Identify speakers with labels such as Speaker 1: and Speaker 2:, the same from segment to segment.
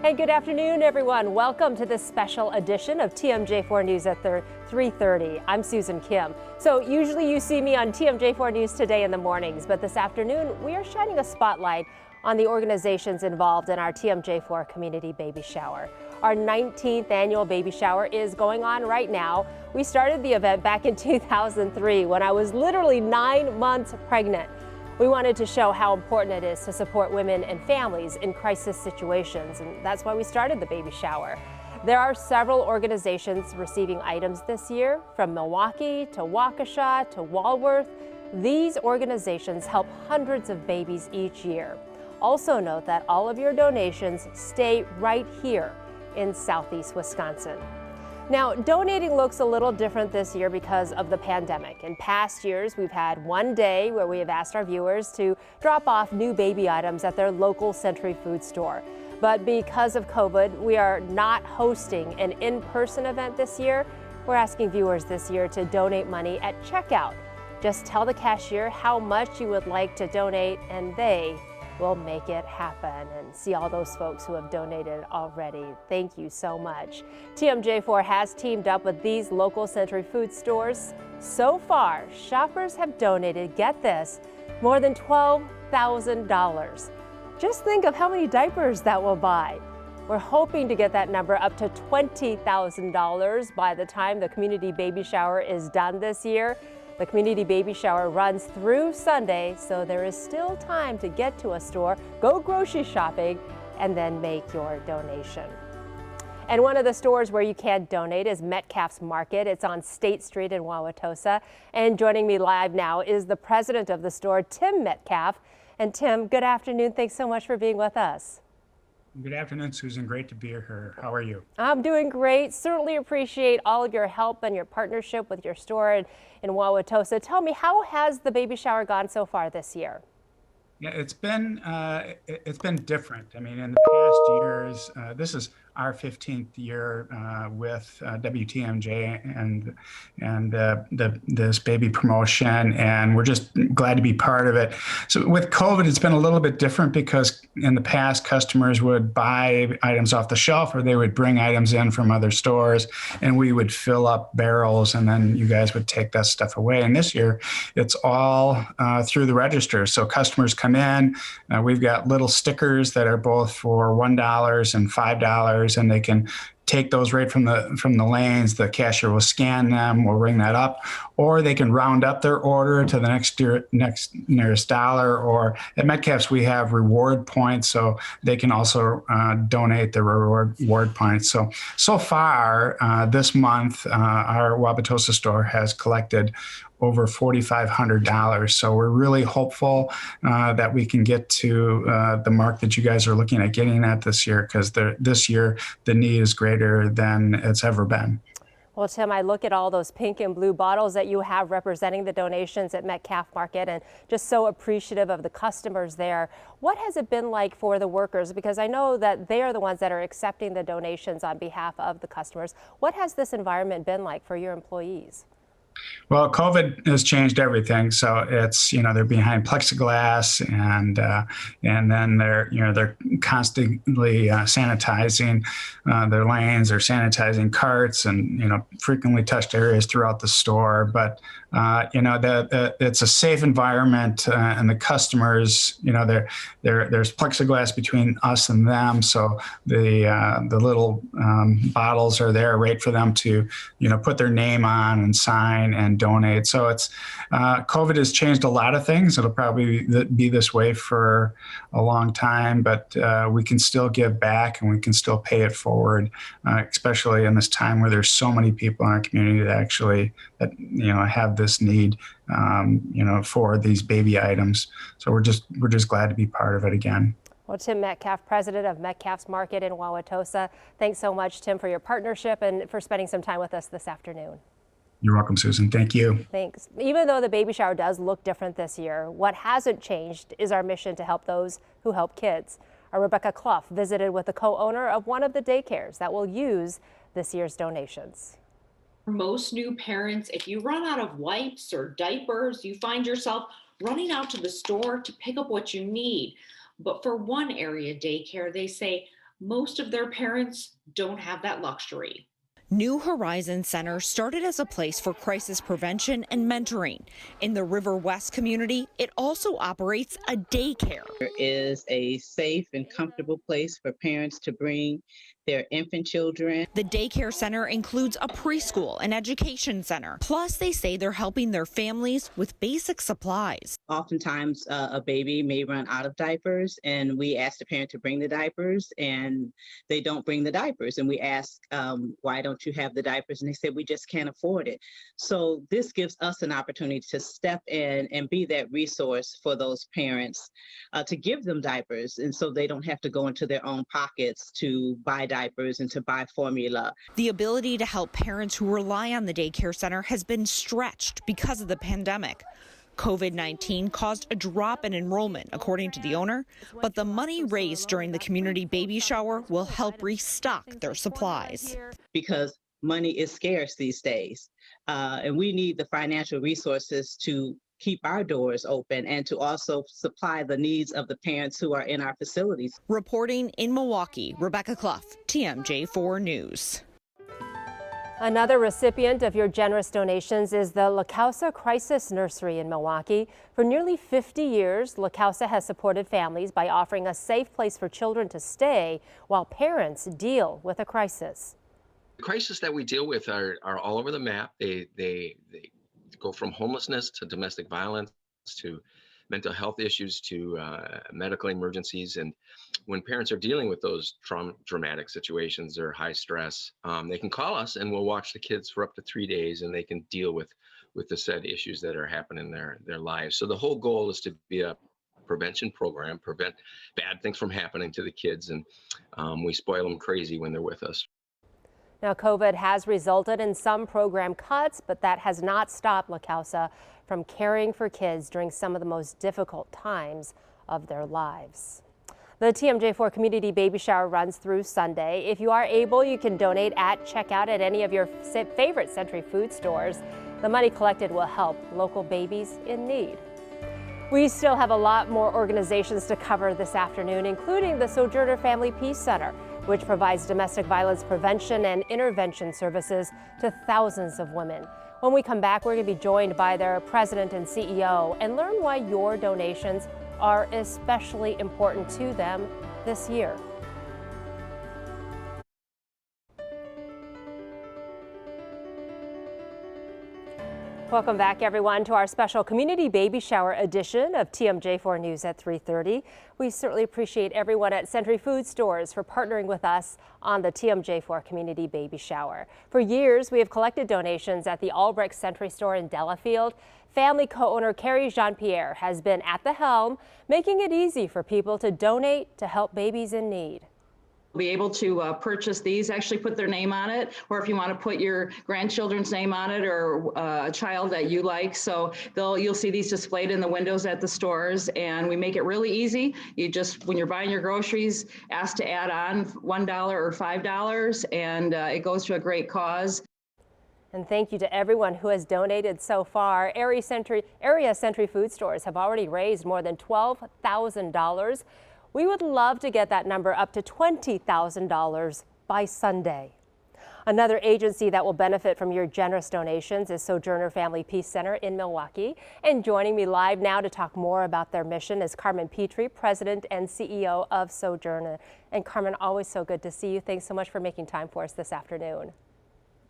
Speaker 1: Hey, good afternoon, everyone. Welcome to this special edition of TMJ4 News at 3:30. I'm Susan Kim. So usually you see me on TMJ4 News Today in the mornings, but this afternoon we are shining a spotlight on the organizations involved in our TMJ4 Community Baby Shower. Our 19th annual baby shower is going on right now. We started the event back in 2003 when I was literally 9 months pregnant. We wanted to show how important it is to support women and families in crisis situations, and that's why we started the baby shower. There are several organizations receiving items this year, from Milwaukee to Waukesha to Walworth. These organizations help hundreds of babies each year. Also note that all of your donations stay right here in Southeast Wisconsin. Now, donating looks a little different this year because of the pandemic. In past years, we've had one day where we have asked our viewers to drop off new baby items at their local Century Food store. But because of COVID, we are not hosting an in-person event this year. We're asking viewers this year to donate money at checkout. Just tell the cashier how much you would like to donate, and they will make it happen. And see all those folks who have donated already. Thank you so much. TMJ4 has teamed up with these local Century Food stores. So far, shoppers have donated, get this, more than $12,000. Just think of how many diapers that will buy. We're hoping to get that number up to $20,000 by the time the community baby shower is done this year. The community baby shower runs through Sunday, so there is still time to get to a store, go grocery shopping, and then make your donation. And one of the stores where you can donate is Metcalf's Market. It's on State Street in Wauwatosa. And joining me live now is the president of the store, Tim Metcalf. And Tim, good afternoon. Thanks so much for being with us.
Speaker 2: Good afternoon, Susan. Great to be here. How are you?
Speaker 1: I'm doing great. Certainly appreciate all of your help and your partnership with your store in Wauwatosa. Tell me, how has the baby shower gone so far this year?
Speaker 2: Yeah, it's been different. I mean, in the past years, this is our 15th year with WTMJ and this baby promotion, and we're just glad to be part of it. So with COVID, it's been a little bit different because in the past, customers would buy items off the shelf or they would bring items in from other stores, and we would fill up barrels, and then you guys would take that stuff away. And this year, it's all through the register. So customers come in. We've got little stickers that are both for $1 and $5, and they can take those right from the lanes. The cashier will scan them, we'll ring that up, or they can round up their order to the next nearest dollar. Or at Metcalf's, we have reward points, so they can also donate the reward points. So far this month, our Wauwatosa store has collected over $4,500. So we're really hopeful that we can get to the mark that you guys are looking at getting at this year, because this year the need is greater than it's ever been.
Speaker 1: Well, Tim, I look at all those pink and blue bottles that you have representing the donations at Metcalf Market, and just so appreciative of the customers there. What has it been like for the workers? Because I know that they are the ones that are accepting the donations on behalf of the customers. What has this environment been like for your employees?
Speaker 2: Well, COVID has changed everything. So it's, they're behind plexiglass, and then they're constantly sanitizing their lanes, they're sanitizing carts, and frequently touched areas throughout the store. But it's a safe environment, and the customers, there's plexiglass between us and them. So the little bottles are there right for them to put their name on and sign and donate. So it's COVID has changed a lot of things. It'll probably be this way for a long time, but we can still give back and we can still pay it forward, especially in this time where there's so many people in our community that have this need for these baby items. So we're just glad to be part of it again.
Speaker 1: Well, Tim Metcalf, president of Metcalf's Market in Wauwatosa. Thanks so much, Tim, for your partnership and for spending some time with us this afternoon.
Speaker 2: You're welcome, Susan. Thank you.
Speaker 1: Thanks. Even though the baby shower does look different this year, what hasn't changed is our mission to help those who help kids. Our Rebecca Clough visited with the co-owner of one of the daycares that will use this year's donations.
Speaker 3: Most new parents, if you run out of wipes or diapers, you find yourself running out to the store to pick up what you need. But for one area daycare, they say, most of their parents don't have that luxury.
Speaker 4: New Horizons Center started as a place for crisis prevention and mentoring. In the River West community, it also operates a daycare.
Speaker 5: There is a safe and comfortable place for parents to bring their infant children.
Speaker 4: The daycare center includes a preschool and education center. Plus, they say they're helping their families with basic supplies.
Speaker 5: Oftentimes, a baby may run out of diapers, and we ask the parent to bring the diapers, and they don't bring the diapers. And we ask, why don't you have the diapers? And they say, we just can't afford it. So this gives us an opportunity to step in and be that resource for those parents, to give them diapers, and so they don't have to go into their own pockets to buy diapers and to buy formula.
Speaker 4: The ability to help parents who rely on the daycare center has been stretched because of the pandemic. COVID-19 caused a drop in enrollment, according to the owner, but the money raised during the community baby shower will help restock their supplies.
Speaker 5: Because money is scarce these days, and we need the financial resources to keep our doors open and to also supply the needs of the parents who are in our facilities.
Speaker 4: Reporting in Milwaukee, Rebecca Clough, TMJ4 News.
Speaker 1: Another recipient of your generous donations is the La Causa Crisis Nursery in Milwaukee. For nearly 50 years, La Causa has supported families by offering a safe place for children to stay while parents deal with a crisis.
Speaker 6: The crises that we deal with are all over the map. They go from homelessness to domestic violence to mental health issues to medical emergencies. And when parents are dealing with those traumatic situations or high stress, they can call us and we'll watch the kids for up to 3 days, and they can deal with the said issues that are happening in their lives. So the whole goal is to be a prevention program, prevent bad things from happening to the kids, and we spoil them crazy when they're with us.
Speaker 1: Now, COVID has resulted in some program cuts, but that has not stopped La Causa from caring for kids during some of the most difficult times of their lives. The TMJ4 Community Baby Shower runs through Sunday. If you are able, you can donate at checkout at any of your favorite Century food stores. The money collected will help local babies in need. We still have a lot more organizations to cover this afternoon, including the Sojourner Family Peace Center, which provides domestic violence prevention and intervention services to thousands of women. When we come back, we're going to be joined by their president and CEO and learn why your donations are especially important to them this year. Welcome back, everyone, to our special Community Baby Shower edition of TMJ4 News at 3:30. We certainly appreciate everyone at Century Food Stores for partnering with us on the TMJ4 Community Baby Shower. For years, we have collected donations at the Albrecht Century store in Delafield. Family co-owner Carrie Jean-Pierre has been at the helm, making it easy for people to donate to help babies in need.
Speaker 7: Be able to purchase these, actually put their name on it, or if you want to put your grandchildren's name on it or a child that you like. So you'll see these displayed in the windows at the stores, and we make it really easy. You just, when you're buying your groceries, ask to add on $1 or $5, and it goes to a great cause.
Speaker 1: And thank you to everyone who has donated so far. Area Century food stores have already raised more than $12,000. We would love to get that number up to $20,000 by Sunday. Another agency that will benefit from your generous donations is Sojourner Family Peace Center in Milwaukee. And joining me live now to talk more about their mission is Carmen Petrie, President and CEO of Sojourner. And Carmen, always so good to see you. Thanks so much for making time for us this afternoon.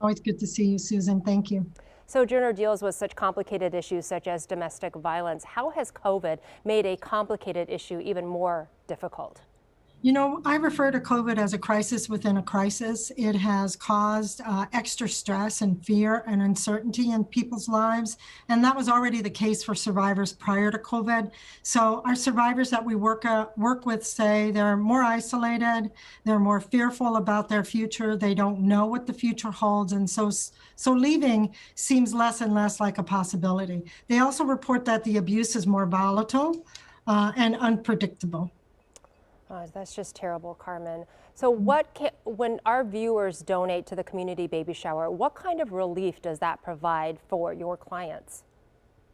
Speaker 8: Always good to see you, Susan. Thank you.
Speaker 1: Sojourner deals with such complicated issues such as domestic violence. How has COVID made a complicated issue even more difficult?
Speaker 8: You know, I refer to COVID as a crisis within a crisis. It has caused extra stress and fear and uncertainty in people's lives. And that was already the case for survivors prior to COVID. So our survivors that we work with say they're more isolated, they're more fearful about their future, they don't know what the future holds. And so leaving seems less and less like a possibility. They also report that the abuse is more volatile and unpredictable.
Speaker 1: Oh, that's just terrible, Carmen. So when our viewers donate to the Community Baby Shower, what kind of relief does that provide for your clients?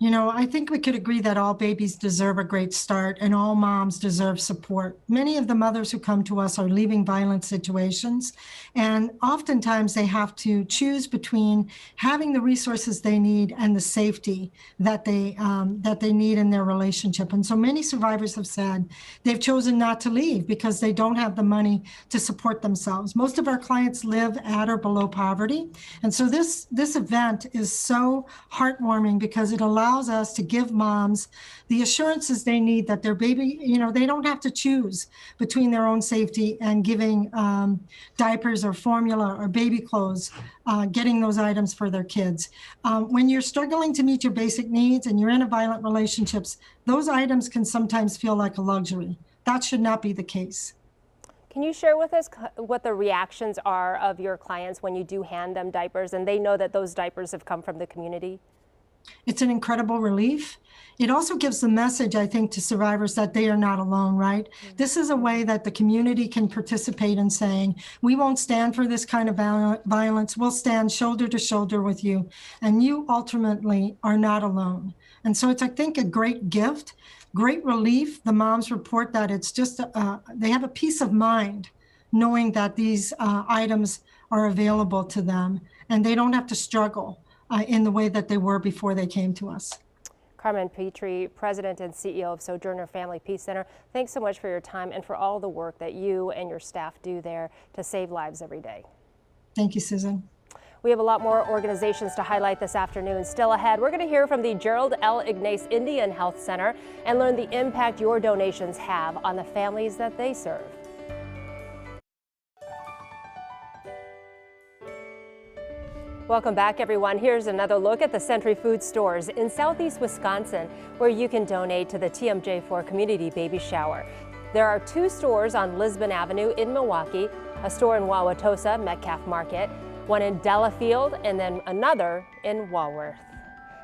Speaker 8: You know, I think we could agree that all babies deserve a great start and all moms deserve support. Many of the mothers who come to us are leaving violent situations, and oftentimes they have to choose between having the resources they need and the safety that they need in their relationship. And so many survivors have said they've chosen not to leave because they don't have the money to support themselves. Most of our clients live at or below poverty, and so this event is so heartwarming because it allows us to give moms the assurances they need that their baby, you know, they don't have to choose between their own safety and giving diapers or formula or baby clothes, getting those items for their kids. When you're struggling to meet your basic needs and you're in a violent relationships, those items can sometimes feel like a luxury. That should not be the case.
Speaker 1: Can you share with us what the reactions are of your clients when you do hand them diapers and they know that those diapers have come from the community?
Speaker 8: It's an incredible relief. It also gives the message, I think, to survivors that they are not alone, right? Mm-hmm. This is a way that the community can participate in saying, we won't stand for this kind of violence. We'll stand shoulder to shoulder with you. And you ultimately are not alone. And so it's, I think, a great gift, great relief. The moms report that it's just, they have a peace of mind knowing that these items are available to them and they don't have to struggle in the way that they were before they came to us.
Speaker 1: Carmen Petrie, President and CEO of Sojourner Family Peace Center, thanks so much for your time and for all the work that you and your staff do there to save lives every day.
Speaker 8: Thank you, Susan.
Speaker 1: We have a lot more organizations to highlight this afternoon. Still ahead, we're going to hear from the GERALD IGNACE Indian Health Center and learn the impact your donations have on the families that they serve. Welcome back, everyone. Here's another look at the Century Food Stores in southeast Wisconsin, where you can donate to the TMJ4 Community Baby Shower. There are 2 stores on Lisbon Avenue in Milwaukee, a store in Wauwatosa, Metcalf Market, one in Delafield, and then another in Walworth.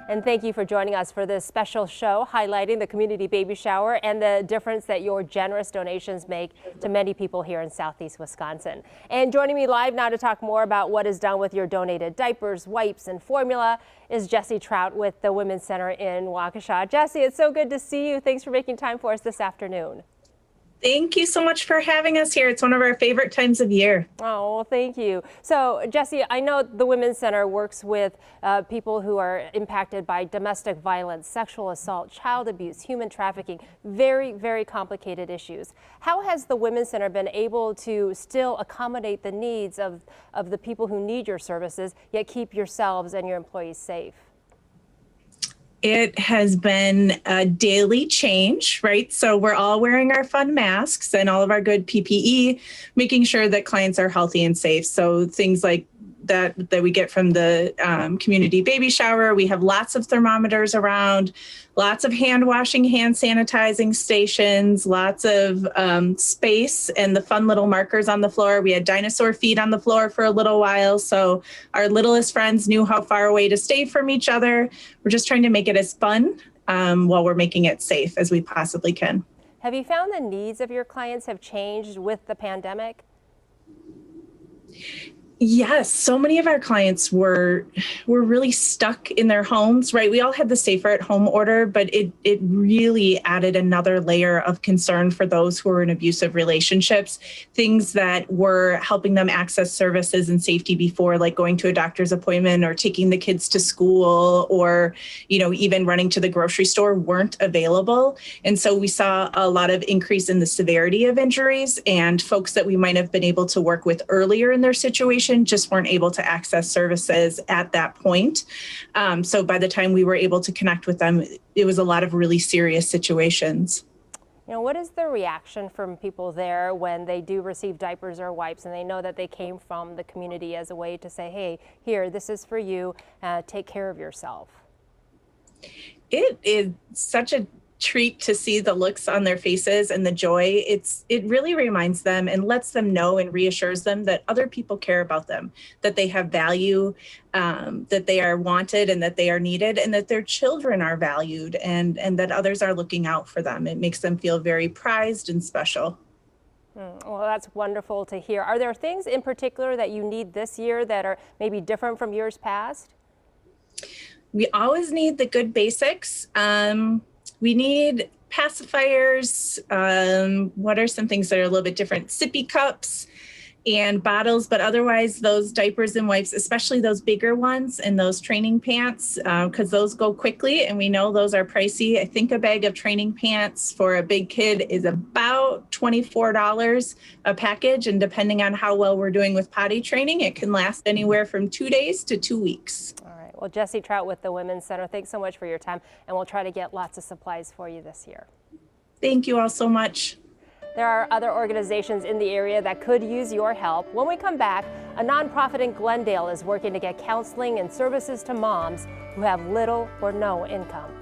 Speaker 1: And thank you for joining us for this special show highlighting the community baby shower and the difference that your generous donations make to many people here in southeast Wisconsin. And joining me live now to talk more about what is done with your donated diapers, wipes, and formula is Jessie Trout with the Women's Center in Waukesha. Jessie, it's so good to see you. Thanks for making time for us this afternoon.
Speaker 9: Thank you so much for having us here. It's one of our favorite times of year.
Speaker 1: Oh, well, thank you. So, Jessie, I know the Women's Center works with people who are impacted by domestic violence, sexual assault, child abuse, human trafficking, very, very complicated issues. How has the Women's Center been able to still accommodate the needs of the people who need your services, yet keep yourselves and your employees safe?
Speaker 9: It has been a daily change, right? So we're all wearing our fun masks and all of our good PPE, making sure that clients are healthy and safe. So things like that we get from the community baby shower. We have lots of thermometers around, lots of hand washing, hand sanitizing stations, lots of space and the fun little markers on the floor. We had dinosaur feet on the floor for a little while. So our littlest friends knew how far away to stay from each other. We're just trying to make it as fun while we're making it safe as we possibly can.
Speaker 1: Have you found the needs of your clients have changed with the pandemic?
Speaker 9: Yes, so many of our clients were really stuck in their homes, right? We all had the safer at home order, but it really added another layer of concern for those who were in abusive relationships, things that were helping them access services and safety before, like going to a doctor's appointment or taking the kids to school or, even running to the grocery store weren't available. And so we saw a lot of increase in the severity of injuries, and folks that we might have been able to work with earlier in their situation just weren't able to access services at that point. So by the time we were able to connect with them, it was a lot of really serious situations.
Speaker 1: What is the reaction from people there when they do receive diapers or wipes and they know that they came from the community as a way to say, hey, here, this is for you, take care of yourself?
Speaker 9: It is such a treat to see the looks on their faces and the joy. It really reminds them and lets them know and reassures them that other people care about them, that they have value, that they are wanted and that they are needed, and that their children are valued and that others are looking out for them. It makes them feel very prized and special.
Speaker 1: Well, that's wonderful to hear. Are there things in particular that you need this year that are maybe different from years past?
Speaker 9: We always need the good basics. We need pacifiers. What are some things that are a little bit different? Sippy cups and bottles, but otherwise those diapers and wipes, especially those bigger ones and those training pants, because those go quickly and we know those are pricey. I think a bag of training pants for a big kid is about $24 a package. And depending on how well we're doing with potty training, it can last anywhere from 2 days to 2 weeks.
Speaker 1: All right. Well, Jessie Trout with the Women's Center, thanks so much for your time. And we'll try to get lots of supplies for you this year.
Speaker 9: Thank you all so much.
Speaker 1: There are other organizations in the area that could use your help. When we come back, a nonprofit in Glendale is working to get counseling and services to moms who have little or no income.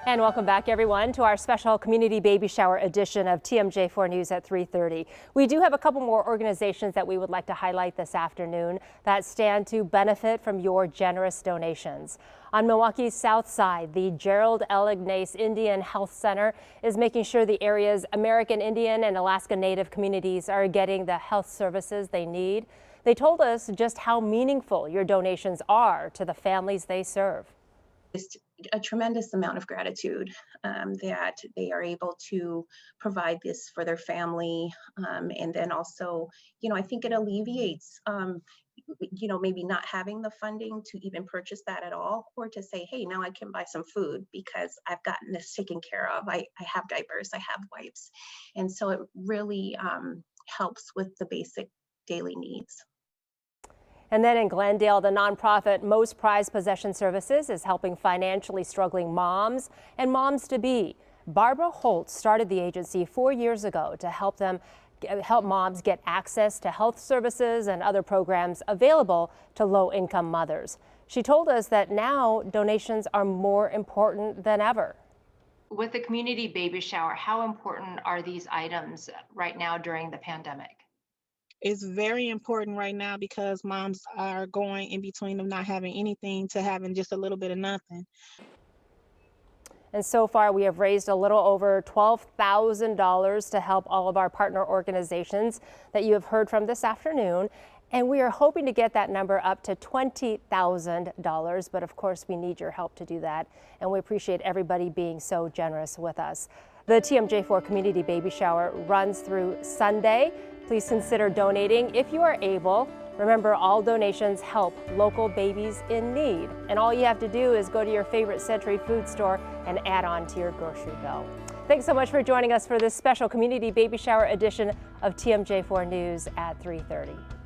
Speaker 1: And welcome back, everyone, to our special community baby shower edition of TMJ4 News at 3:30. We do have a couple more organizations that we would like to highlight this afternoon that stand to benefit from your generous donations. On Milwaukee's south side, the GERALD IGNACE Indian Health Center is making sure the area's American Indian and Alaska Native communities are getting the health services they need. They told us just how meaningful your donations are to the families they serve.
Speaker 10: Just a tremendous amount of gratitude that they are able to provide this for their family. And then also, I think it alleviates, maybe not having the funding to even purchase that at all, or to say, hey, now I can buy some food because I've gotten this taken care of. I have diapers, I have wipes. And so it really helps with the basic daily needs.
Speaker 1: And then in Glendale, the nonprofit Most Prized Possession Services is helping financially struggling moms and moms-to-be. Barbara Holt started the agency 4 years ago to help moms get access to health services and other programs available to low-income mothers. She told us that now donations are more important than ever.
Speaker 11: With the community baby shower, how important are these items right now during the pandemic?
Speaker 12: It's very important right now because moms are going in between of not having anything to having just a little bit of nothing.
Speaker 1: And so far, we have raised a little over $12,000 to help all of our partner organizations that you have heard from this afternoon. And we are hoping to get that number up to $20,000. But of course, we need your help to do that. And we appreciate everybody being so generous with us. The TMJ4 Community Baby Shower runs through Sunday. Please consider donating if you are able. Remember, all donations help local babies in need. And all you have to do is go to your favorite Century food store and add on to your grocery bill. Thanks so much for joining us for this special Community Baby Shower edition of TMJ4 News at 3:30.